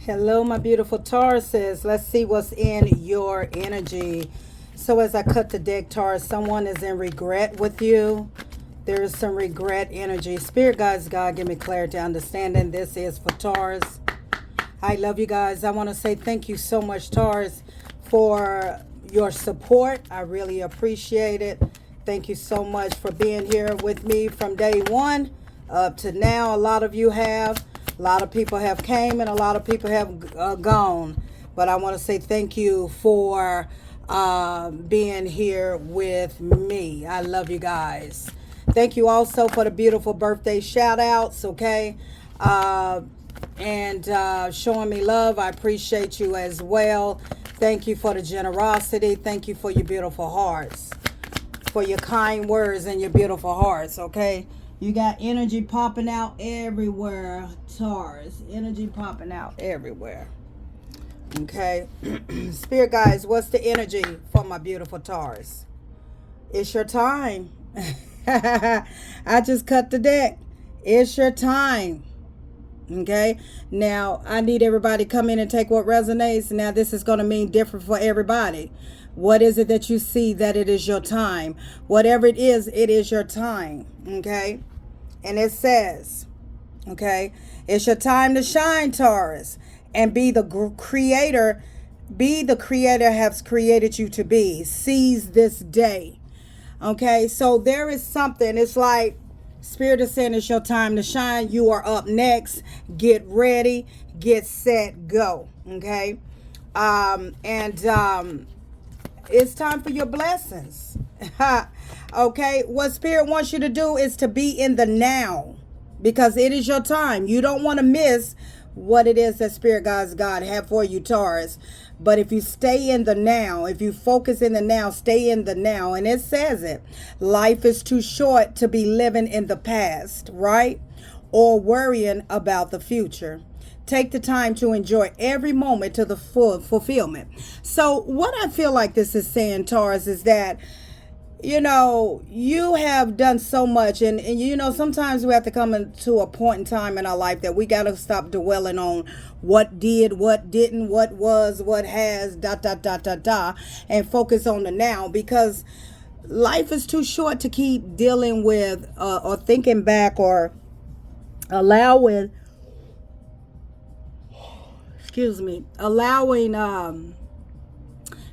Hello, my beautiful Tauruses. Let's see what's in your energy. So, as I cut the deck, Taurus, someone is in regret with you. There is some regret energy. Spirit guides, God, give me clarity, understanding. This is for Taurus. I love you guys. I want to say thank you so much, Taurus, for your support. I really appreciate it. Thank you so much for being here with me from day one up to now. A lot of you have. A lot of people have came and a lot of people have gone. But I want to say thank you for being here with me. I love you guys. Thank you also for the beautiful birthday shout outs, okay? And showing me love. I appreciate you as well. Thank you for the generosity. Thank you for your beautiful hearts, for your kind words and your beautiful hearts, okay? You got energy popping out everywhere, Taurus. Energy popping out everywhere. Okay. Spirit guys, what's the energy for my beautiful Taurus? It's your time. I just cut the deck. It's your time. Okay. Now, I need everybody to come in and take what resonates. Now, this is going to mean different for everybody. What is it that you see that it is your time? Whatever it is your time. Okay. And it says, okay, it's your time to shine, Taurus, and be the creator. Be the creator has created you to be. Seize this day. Okay. So there is something. It's like Spirit is saying it's your time to shine. You are up next. Get ready. Get set. Go. Okay. It's time for your blessings. Okay. What Spirit wants you to do is to be in the now, because it is your time. You don't want to miss what it is that Spirit God's God have for you, Taurus. But if you stay in the now, if you focus in the now, stay in the now. And it says it. Life is too short to be living in the past, right? Or worrying about the future. Take the time to enjoy every moment to the full fulfillment. So what I feel like this is saying, Taurus, is that, you know, you have done so much. And you know, sometimes we have to come into a point in time in our life that we got to stop dwelling on what did, what didn't, what was, what has, and focus on the now, because life is too short to keep dealing with or thinking back or allowing, allowing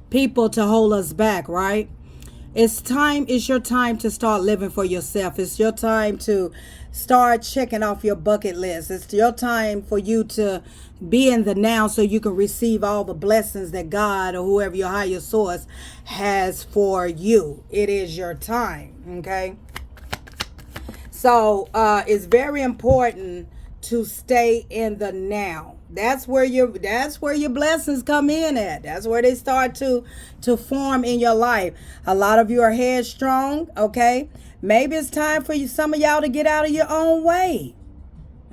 people to hold us back, right? It's your time to start living for yourself. It's your time to start checking off your bucket list. It's your time for you to be in the now so you can receive all the blessings that God or whoever your higher source has for you. It is your time, okay? So it's very important to stay in the now. That's where your blessings come in at. That's where they start to form in your life. A lot of you are headstrong, okay? Maybe it's time for some of y'all to get out of your own way.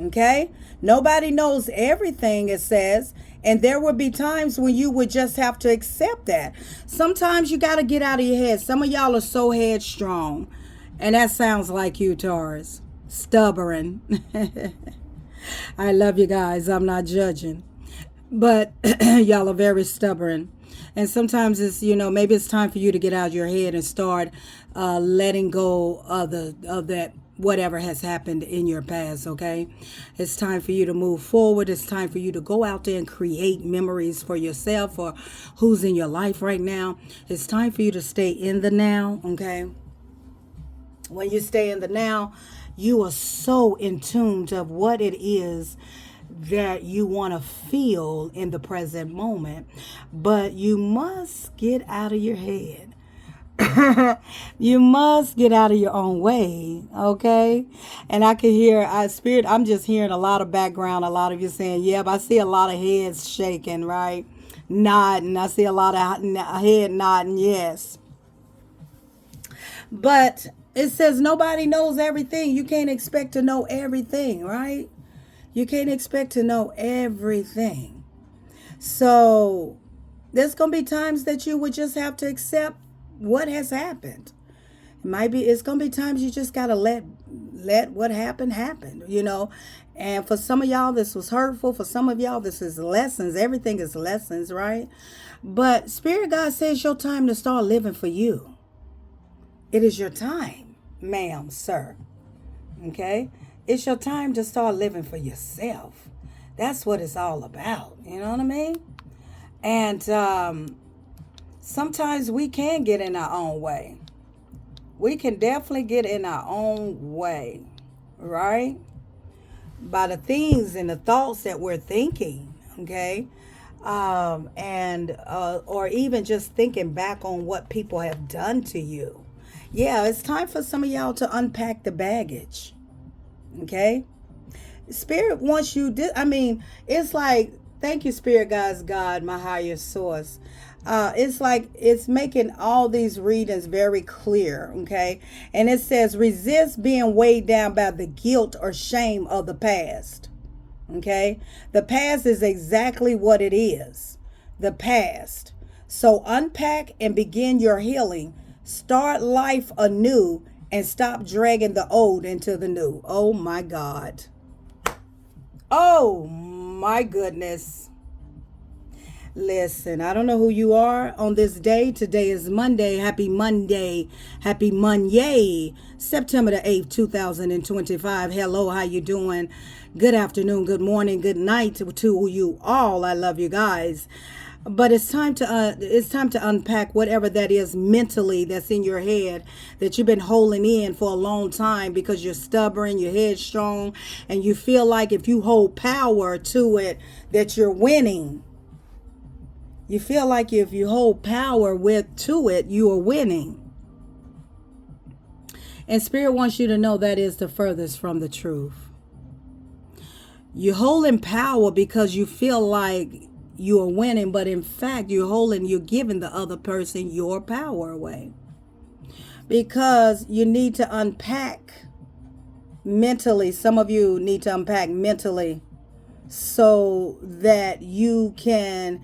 Okay? Nobody knows everything, it says, and there will be times when you would just have to accept that. Sometimes you got to get out of your head. Some of y'all are so headstrong, and that sounds like you, Taurus. Stubborn. I love you guys. I'm not judging. But y'all are very stubborn. And sometimes it's, you know, maybe it's time for you to get out of your head and start letting go of that whatever has happened in your past, okay? It's time for you to move forward. It's time for you to go out there and create memories for yourself or who's in your life right now. It's time for you to stay in the now, okay? When you stay in the now, you are so in tune of what it is that you want to feel in the present moment. But you must get out of your head. You must get out of your own way, okay? And I can hear, Spirit, I'm just hearing a lot of background, a lot of you saying, yep, I see a lot of heads shaking, right? Nodding. I see a lot of head nodding, yes. But it says nobody knows everything. You can't expect to know everything, right? You can't expect to know everything. So there's going to be times that you would just have to accept what has happened. It's gonna be times you just gotta let what happened happen, you know. And for some of y'all this was hurtful, for some of y'all this is lessons. Everything is lessons, right? But Spirit God says your time to start living for you. It is your time, ma'am, sir. Okay? It's your time to start living for yourself. That's what it's all about. You know what I mean? And sometimes we can get in our own way. We can definitely get in our own way, right? By the things and the thoughts that we're thinking, okay? And or even just thinking back on what people have done to you. Yeah, it's time for some of y'all to unpack the baggage, okay? Spirit wants you, it's like, thank you, Spirit God's God, my higher source. It's like it's making all these readings very clear, okay? And it says, resist being weighed down by the guilt or shame of the past, okay? The past is exactly what it is, the past. So unpack and begin your healing. Start life anew and stop dragging the old into the new. Oh my God. Oh my goodness. Listen, I don't know who you are on this day. Today is Monday. Happy Monday. Happy Monday. September the 8th, 2025. Hello, how you doing? Good afternoon, good morning, good night to you all. I love you guys. But it's time to unpack whatever that is mentally that's in your head that you've been holding in for a long time because you're stubborn, you're headstrong, and you feel like if you hold power to it that you're winning. You feel like if you hold power to it, you are winning. And Spirit wants you to know that is the furthest from the truth. You're holding power because you feel like you are winning, but in fact, you're giving the other person your power away. Because you need to unpack mentally. Some of you need to unpack mentally so that you can,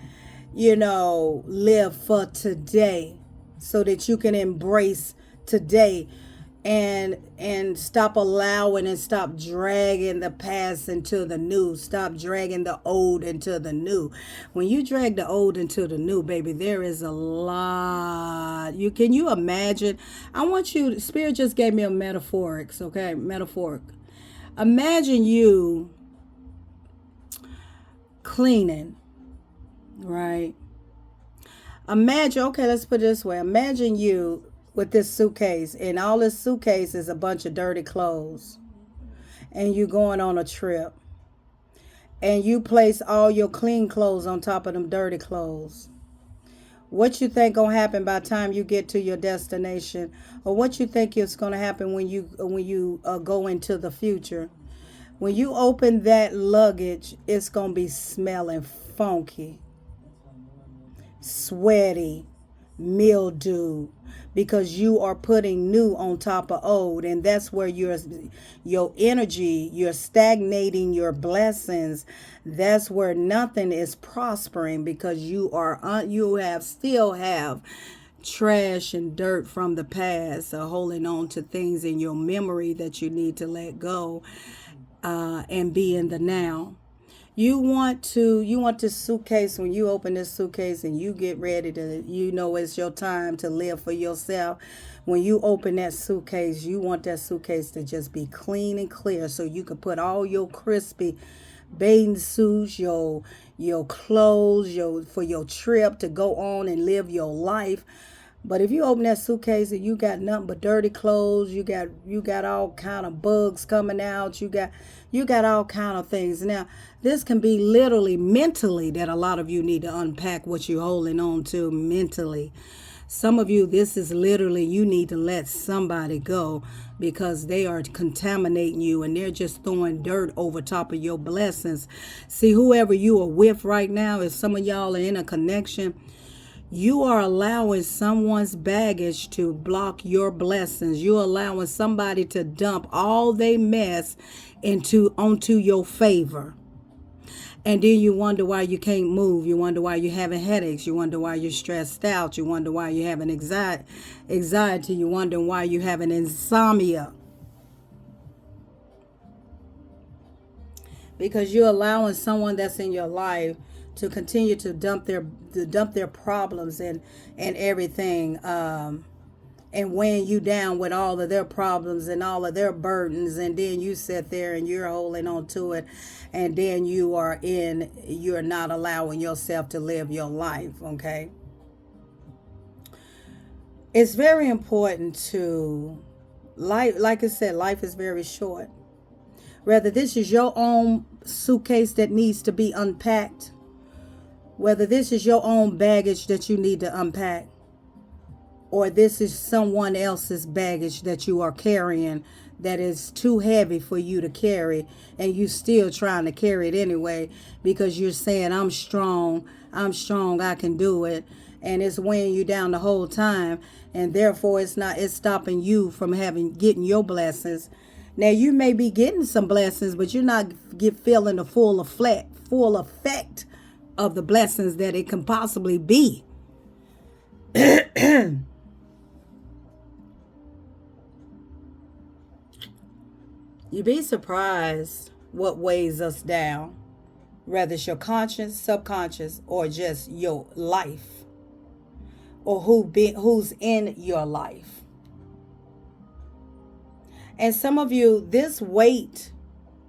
live for today, so that you can embrace today and stop allowing and stop dragging the past into the new. Stop dragging the old into the new. When you drag the old into the new, baby, there is a lot. Can you imagine? Spirit just gave me a metaphorics, okay? Metaphoric. Imagine you cleaning, right? Let's put it this way. Imagine you with this suitcase, and all this suitcase is a bunch of dirty clothes, and you going on a trip, and you place all your clean clothes on top of them dirty clothes. What you think gonna happen by the time you get to your destination, or what you think is gonna happen when you go into the future? When you open that luggage, it's gonna be smelling funky, sweaty, mildew, because you are putting new on top of old. And that's where your energy, you're stagnating your blessings. That's where nothing is prospering, because you still have trash and dirt from the past, holding on to things in your memory that you need to let go, and be in the now. You want this suitcase, when you open this suitcase and you get ready to, it's your time to live for yourself. When you open that suitcase, you want that suitcase to just be clean and clear, so you can put all your crispy bathing suits, your clothes, for your trip to go on and live your life. But if you open that suitcase and you got nothing but dirty clothes, you got all kind of bugs coming out, you got all kind of things. Now, this can be literally mentally that a lot of you need to unpack what you're holding on to mentally. Some of you, this is literally, you need to let somebody go because they are contaminating you and they're just throwing dirt over top of your blessings. See, whoever you are with right now, if some of y'all are in a connection, you are allowing someone's baggage to block your blessings. You're allowing somebody to dump all they mess onto your favor. And then you wonder why you can't move. You wonder why you're having headaches. You wonder why you're stressed out. You wonder why you're having anxiety. You wonder why you're having insomnia. Because you're allowing someone that's in your life to continue to dump their problems and everything, and weighing you down with all of their problems and all of their burdens, and then you sit there and you're holding on to it, and then you're not allowing yourself to live your life. Okay, it's very important to like I said, life is very short. Whether this is your own suitcase that needs to be unpacked, whether this is your own baggage that you need to unpack, or this is someone else's baggage that you are carrying that is too heavy for you to carry, and you still trying to carry it anyway because you're saying, I'm strong, I can do it. And it's weighing you down the whole time, and therefore it's stopping you from getting your blessings. Now you may be getting some blessings, but you're not feeling the full effect of the blessings that it can possibly be. You'd be surprised what weighs us down, whether it's your conscious, subconscious, or just your life, or who's in your life. And some of you, this weight,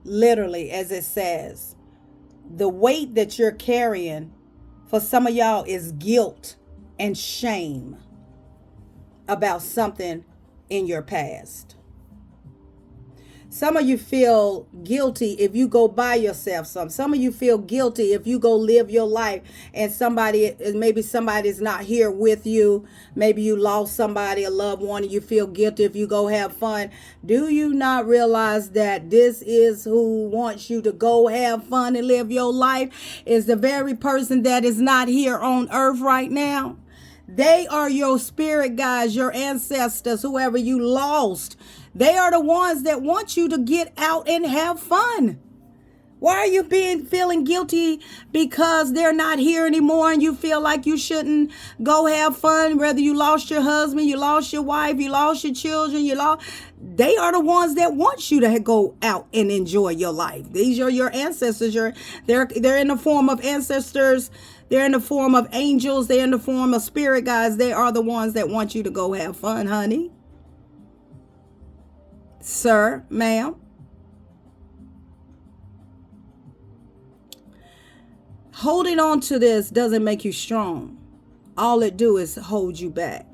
literally, as it says, the weight that you're carrying for some of y'all is guilt and shame about something in your past. Some of you feel guilty if you go buy yourself some. Some of you feel guilty if you go live your life and maybe somebody's not here with you. Maybe you lost somebody, a loved one, and you feel guilty if you go have fun. Do you not realize that this is who wants you to go have fun and live your life? Is the very person that is not here on earth right now? They are your spirit guides, your ancestors, whoever you lost. They are the ones that want you to get out and have fun. Why are you feeling guilty because they're not here anymore and you feel like you shouldn't go have fun? Whether you lost your husband, you lost your wife, you lost your children, they are the ones that want you to go out and enjoy your life. These are your ancestors. They're in the form of ancestors. They're in the form of angels. They're in the form of spirit guides. They are the ones that want you to go have fun, honey. Sir, ma'am. Holding on to this doesn't make you strong. All it do is hold you back.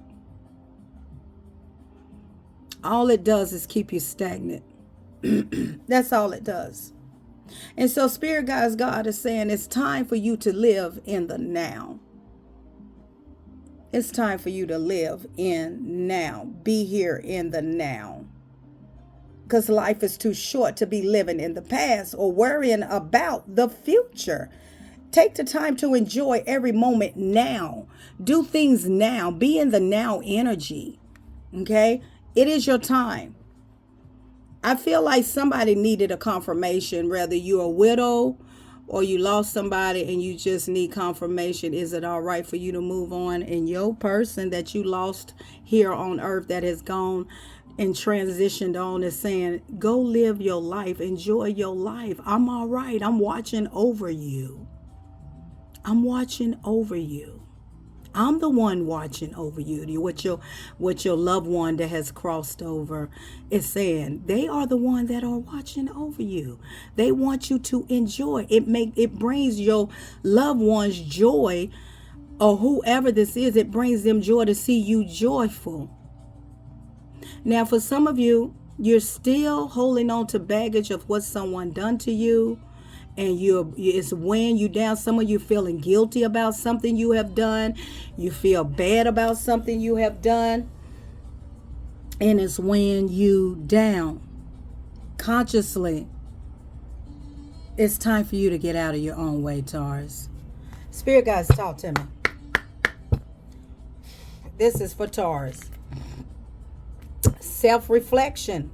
All it does is keep you stagnant. That's all it does. And so Spirit Guides, God is saying it's time for you to live in the now. It's time for you to live in now. Be here in the now. Because life is too short to be living in the past or worrying about the future. Take the time to enjoy every moment now. Do things now. Be in the now energy. Okay? It is your time. I feel like somebody needed a confirmation, whether you're a widow or you lost somebody and you just need confirmation. Is it all right for you to move on? And your person that you lost here on earth that has gone and transitioned on is saying, go live your life. Enjoy your life. I'm all right. I'm watching over you. I'm watching over you. I'm the one watching over you. What your loved one that has crossed over is saying, they are the one that are watching over you. They want you to enjoy. It brings your loved ones joy, or whoever this is, it brings them joy to see you joyful. Now, for some of you, you're still holding on to baggage of what someone done to you. And it's weighing you down. Some of you feeling guilty about something you have done. You feel bad about something you have done. And it's weighing you down consciously. It's time for you to get out of your own way, Taurus. Spirit guides, talk to me. This is for Taurus. Self-reflection.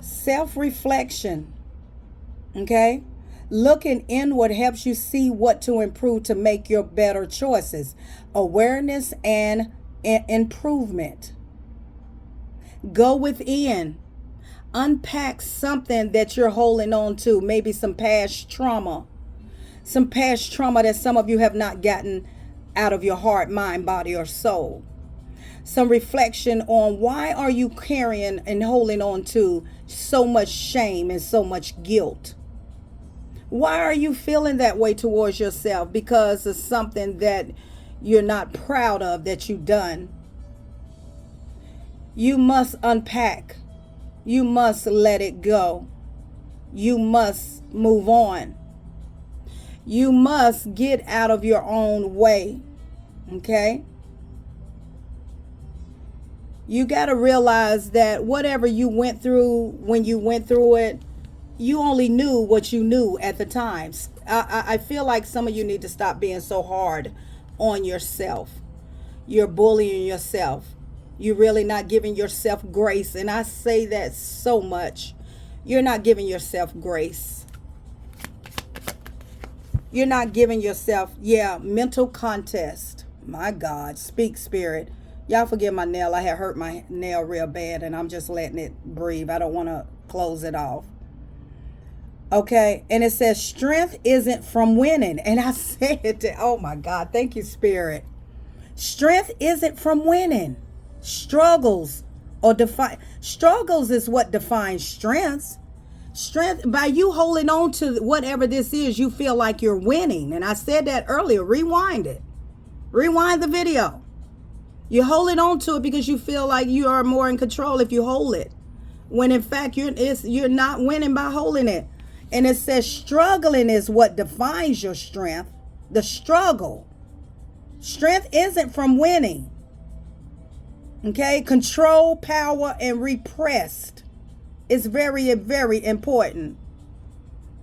Self-reflection. Okay? Looking inward helps you see what to improve to make your better choices. Awareness and improvement. Go within. Unpack something that you're holding on to, maybe some past trauma. Some past trauma that some of you have not gotten out of your heart, mind, body, or soul. Some reflection on why are you carrying and holding on to so much shame and so much guilt? Why are you feeling that way towards yourself? Because of something that you're not proud of that you've done. You must unpack. You must let it go. You must move on. You must get out of your own way. Okay? You got to realize that whatever you went through, when you went through it, you only knew what you knew at the times. I feel like some of you need to stop being so hard on yourself. You're bullying yourself. You're really not giving yourself grace. And I say that so much. You're not giving yourself grace. You're not giving yourself, mental contest. My God, speak spirit. Y'all forgive my nail. I had hurt my nail real bad and I'm just letting it breathe. I don't want to close it off. Okay, and it says strength isn't from winning. And I said it, oh my God, thank you, Spirit. Strength isn't from winning. Struggles struggles is what defines strengths. Strength, by you holding on to whatever this is, you feel like you're winning. And I said that earlier. Rewind it. Rewind the video. You're holding on to it because you feel like you are more in control if you hold it. When in fact, you're not winning by holding it. And it says struggling is what defines your strength. The struggle. Strength isn't from winning. Okay? Control, power, and repressed is very, very important.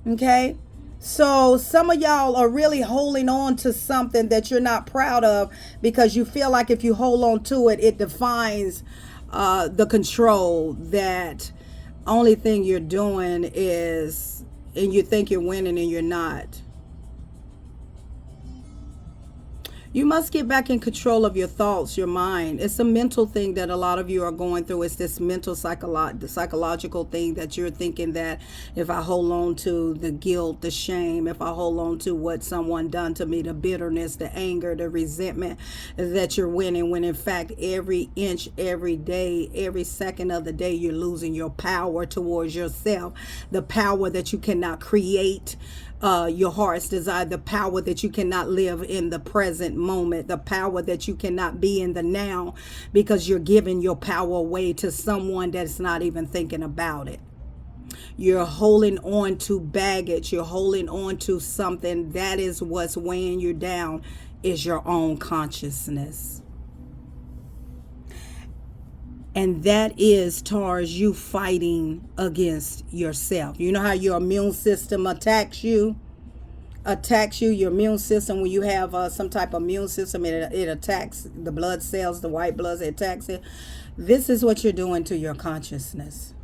Okay? So some of y'all are really holding on to something that you're not proud of because you feel like if you hold on to it, it defines the control. That only thing you're doing is, and you think you're winning and you're not. You must get back in control of your thoughts, your mind. It's a mental thing that a lot of you are going through. It's this mental psychological thing that you're thinking that if I hold on to the guilt, the shame, if I hold on to what someone done to me, the bitterness, the anger, the resentment, that you're winning, when in fact every inch, every day, every second of the day, you're losing your power towards yourself. The power that you cannot create your heart's desire, the power that you cannot live in the present moment, the power that you cannot be in the now because you're giving your power away to someone that's not even thinking about it. You're holding on to baggage. You're holding on to something. That is what's weighing you down, is your own consciousness. And that is, Taurus, you fighting against yourself. You know how your immune system attacks you? Your immune system, when you have some type of immune system, it attacks the blood cells, the white blood, it attacks it. This is what you're doing to your consciousness.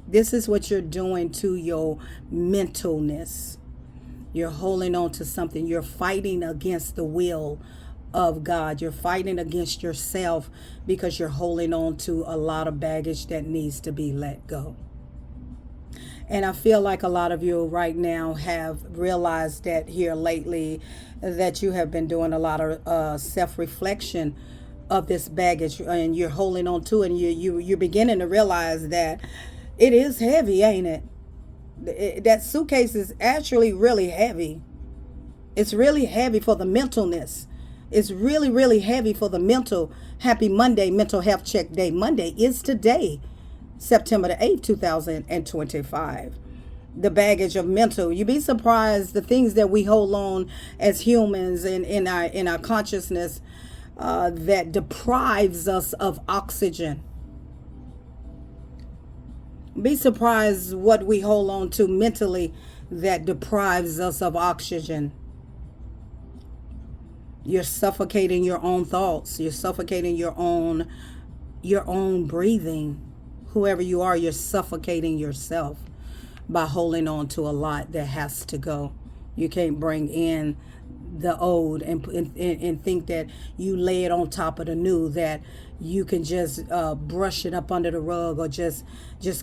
This is what you're doing to your mentalness. You're holding on to something. You're fighting against the will of God. You're fighting against yourself because you're holding on to a lot of baggage that needs to be let go. And I feel like a lot of you right now have realized that here lately, that you have been doing a lot of self-reflection of this baggage, and you're holding on to it, and you're beginning to realize that it is heavy, ain't it? That suitcase is actually really heavy. It's really heavy for the mentalness. It's really, really heavy for the mental. Happy Monday, Mental Health Check Day. Monday is today, September the 8th, 2025. The baggage of mental. You'd be surprised the things that we hold on as humans and in our consciousness that deprives us of oxygen. Be surprised what we hold on to mentally that deprives us of oxygen. You're suffocating your own thoughts. You're suffocating your own breathing. Whoever you are, you're suffocating yourself by holding on to a lot that has to go. You can't bring in the old and think that you lay it on top of the new, that you can just brush it up under the rug or just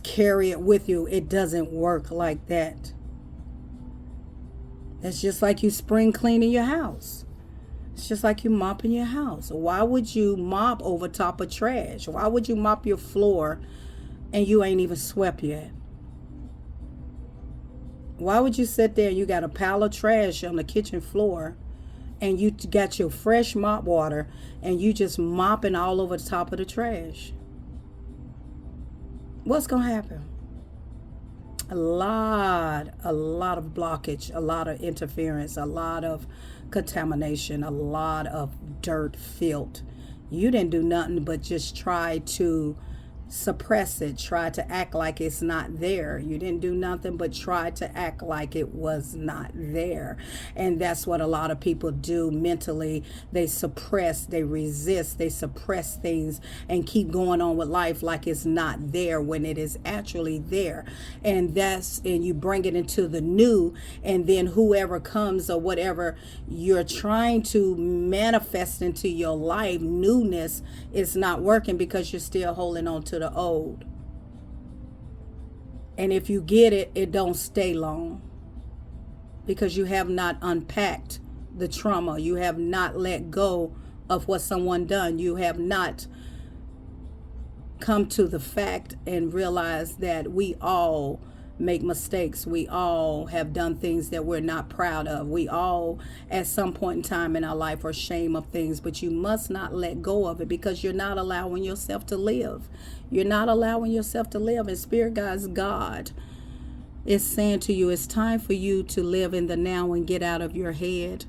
carry it with you. It doesn't work like that. That's just like you spring cleaning your house. It's just like you mopping your house. Why would you mop over top of trash? Why would you mop your floor and you ain't even swept yet? Why would you sit there and you got a pile of trash on the kitchen floor and you got your fresh mop water and you just mopping all over the top of the trash? What's going to happen? A lot of blockage, a lot of interference, a lot of contamination, a lot of dirt, filth. You didn't do nothing but just try to suppress it, try to act like it's not there. You didn't do nothing but try to act like it was not there. And that's what a lot of people do mentally. They suppress, they resist, they suppress things and keep going on with life like it's not there when it is actually there. And you bring it into the new, and then whoever comes or whatever you're trying to manifest into your life, newness, is not working because you're still holding on to the old. And if you get it, it don't stay long because you have not unpacked the trauma. You have not let go of what someone done. You have not come to the fact and realize that we all make mistakes. We all have done things that we're not proud of. We all at some point in time in our life are ashamed of things, but you must not let go of it because you're not allowing yourself to live. You're not allowing yourself to live. And Spirit Guides, God is saying to you, it's time for you to live in the now and get out of your head,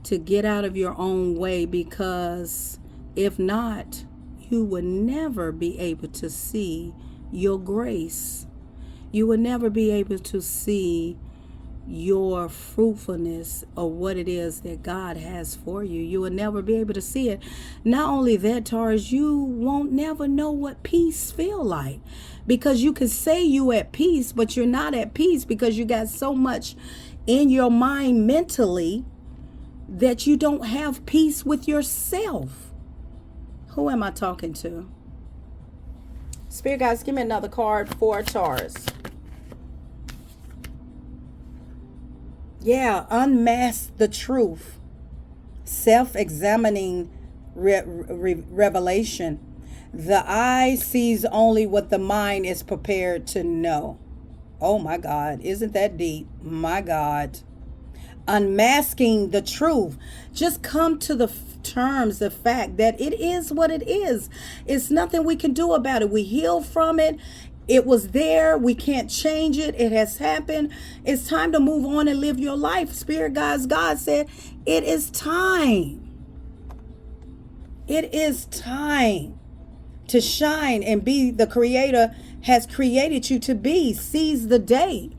to get out of your own way, because if not, you will never be able to see your grace. You will never be able to see your fruitfulness or what it is that God has for you. You will never be able to see it. Not only that, Taurus, you won't never know what peace feel like, because you can say you at peace, but you're not at peace because you got so much in your mind mentally that you don't have peace with yourself. Who am I talking to? Spirit guys, give me another card for Taurus. Yeah, unmask the truth. Self-examining revelation. The eye sees only what the mind is prepared to know. Oh my God, isn't that deep? My God. Unmasking the truth. Just come to the terms, the fact that it is what it is. It's nothing we can do about it. We heal from it. It was there. We can't change it. It has happened. It's time to move on and live your life. Spirit guides, God said, it is time. It is time to shine and be the Creator has created you to be. Seize the day.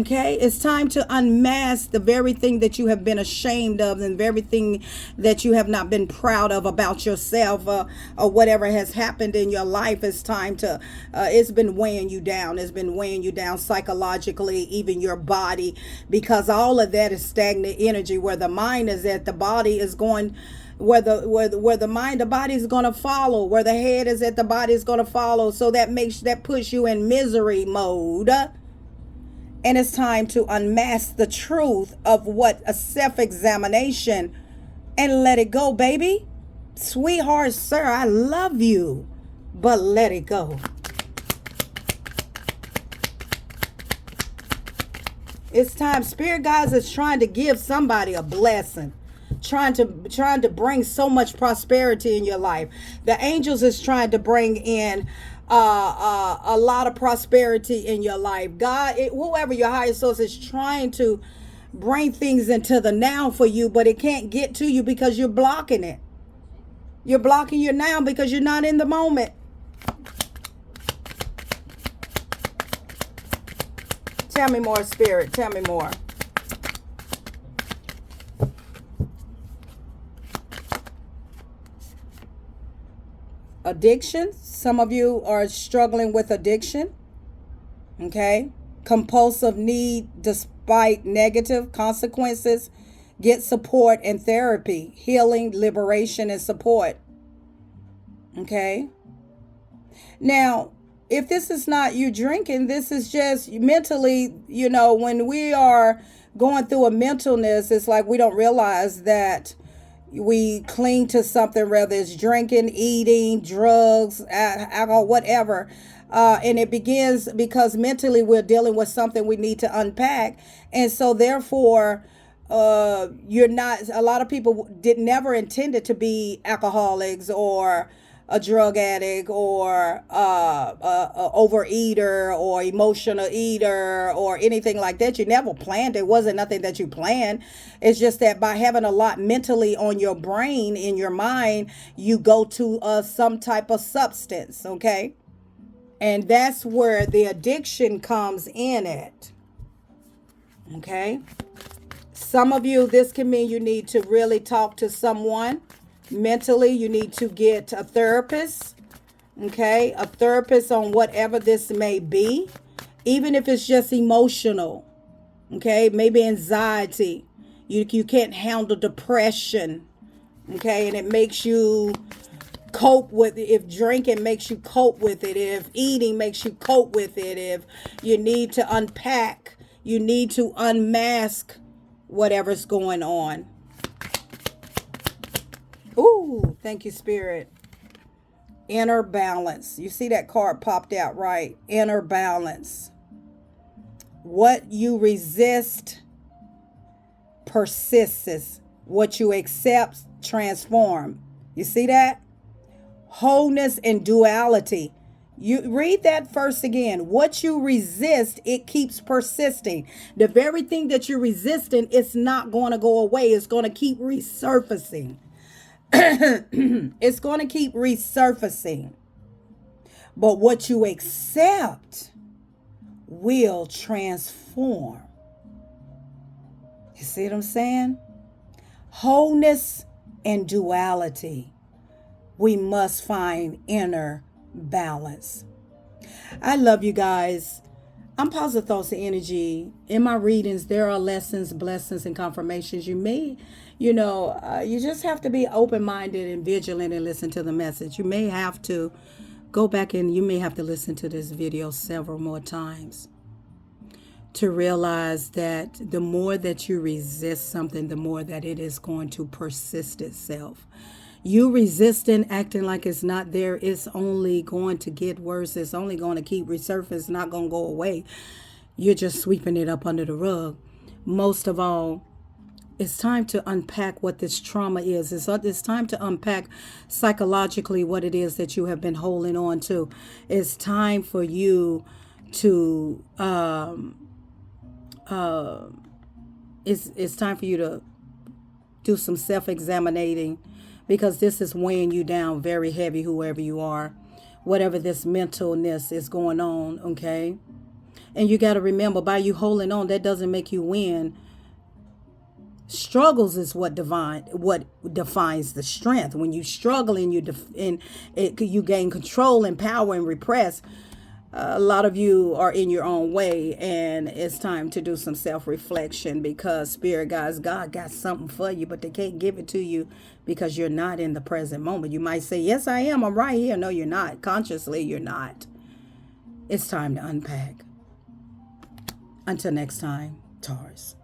Okay, it's time to unmask the very thing that you have been ashamed of and the very thing that you have not been proud of about yourself, or whatever has happened in your life. It's time to, it's been weighing you down. It's been weighing you down psychologically, even your body, because all of that is stagnant energy. Where the mind is at, the body is going. Where the mind, the body is going to follow. Where the head is at, the body is going to follow. So that puts you in misery mode. And it's time to unmask the truth of what a self-examination and let it go, baby. Sweetheart, sir, I love you, but let it go. It's time. Spirit guides is trying to give somebody a blessing. Trying to bring so much prosperity in your life. The angels is trying to bring in a lot of prosperity in your life. God, whoever your higher source is trying to bring things into the now for you, but it can't get to you because you're blocking it. You're blocking your now because you're not in the moment. Tell me more, Spirit. Tell me more. Addiction. Some of you are struggling with addiction. Okay? Compulsive need despite negative consequences. Get support and therapy, healing, liberation, and support. Okay? Now, if this is not you drinking, this is just mentally, when we are going through a mentalness, it's like we don't realize that we cling to something, whether it's drinking, eating, drugs, alcohol, whatever. And it begins because mentally we're dealing with something we need to unpack. And so therefore, you're not, a lot of people never intended to be alcoholics or a drug addict or a overeater or emotional eater or anything like that. You never planned. It wasn't nothing that you planned. It's just that by having a lot mentally on your brain, in your mind, you go to some type of substance, okay? And that's where the addiction comes in at, okay? Some of you, this can mean you need to really talk to someone. Mentally, you need to get a therapist, okay? A therapist on whatever this may be, even if it's just emotional, okay? Maybe anxiety. You can't handle depression, okay? And it makes you cope with it. If drinking makes you cope with it, if eating makes you cope with it, if you need to unpack, you need to unmask whatever's going on. Ooh, thank you, Spirit. Inner balance. You see that card popped out, right? Inner balance. What you resist persists. What you accept transform. You see that? Wholeness and duality. You read that first again. What you resist, it keeps persisting. The very thing that you're resisting, it's not going to go away. It's going to keep resurfacing. It's going to keep resurfacing. But what you accept will transform. You see what I'm saying? Wholeness and duality. We must find inner balance. I love you guys. I'm Positive Thoughts and Energy. In my readings, there are lessons, blessings, and confirmations. You just have to be open-minded and vigilant and listen to the message. You may have to go back and you may have to listen to this video several more times to realize that the more that you resist something, the more that it is going to persist itself. You resisting, acting like it's not there, it's only going to get worse. It's only going to keep resurfacing. It's not going to go away. You're just sweeping it up under the rug. Most of all, it's time to unpack what this trauma is. It's time to unpack psychologically what it is that you have been holding on to. It's time for you to it's time for you to do some self-examining, because this is weighing you down very heavy, whoever you are, whatever this mentalness is going on, okay? And you got to remember, by you holding on, that doesn't make you win. Struggles is what defines the strength. When you struggle and you gain control and power and repress, a lot of you are in your own way, and it's time to do some self-reflection, because Spirit guys, God got something for you, but they can't give it to you because you're not in the present moment. You might say, yes, I am. I'm right here. No, you're not. Consciously, you're not. It's time to unpack. Until next time, Taurus.